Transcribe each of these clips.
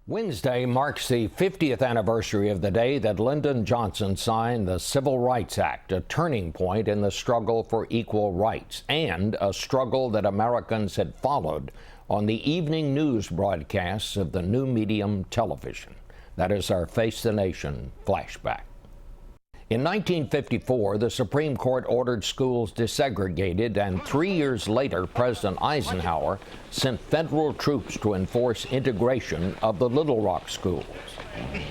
Wednesday marks the 50th anniversary of the day that Lyndon Johnson signed the Civil Rights Act, a turning point in the struggle for equal rights, and a struggle that Americans had followed on the evening news broadcasts of the new medium television. That is our Face the Nation flashback. In 1954, the Supreme Court ordered schools desegregated, and 3 years later, President Eisenhower sent federal troops to enforce integration of the Little Rock schools.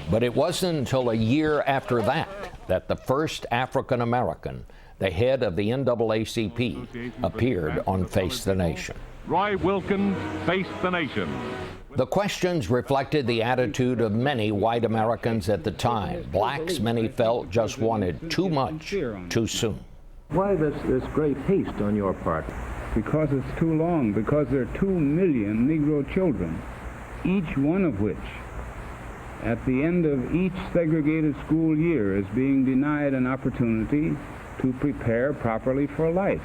But it wasn't until a year after that the first African American, the head of the NAACP, appeared on Face the Nation. Roy Wilkins, Face the Nation. The questions reflected the attitude of many white Americans at the time. Blacks, many felt, just wanted too much too soon. Why this great haste on your part? Because it's too long, because there are 2 million Negro children, each one of which, at the end of each segregated school year, is being denied an opportunity to prepare properly for life.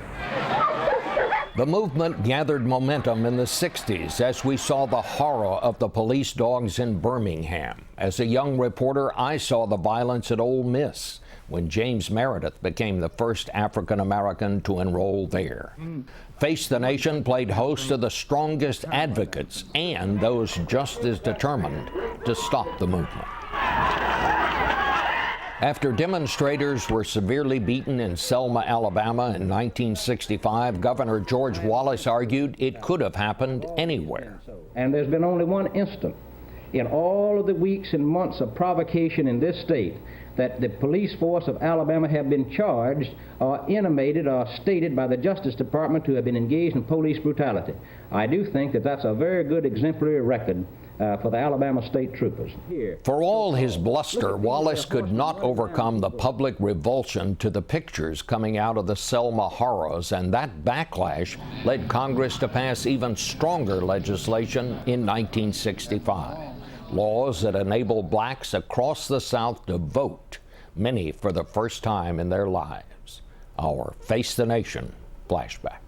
The movement gathered momentum in the 60s as we saw the horror of the police dogs in Birmingham. As a young reporter, I saw the violence at Ole Miss when James Meredith became the first African American to enroll there. Face the Nation played host to the strongest advocates and those just as determined to stop the movement. After demonstrators were severely beaten in Selma, Alabama in 1965, Governor George Wallace argued it could have happened anywhere. And there's been only one instant in all of the weeks and months of provocation in this state that the police force of Alabama have been charged or intimated or stated by the Justice Department to have been engaged in police brutality. I do think that that's a very good exemplary record for the Alabama state troopers. For all his bluster, Wallace could not overcome the public revulsion to the pictures coming out of the Selma horrors, and that backlash led Congress to pass even stronger legislation in 1965. Laws that enable blacks across the South to vote, many for the first time in their lives. Our Face the Nation flashback.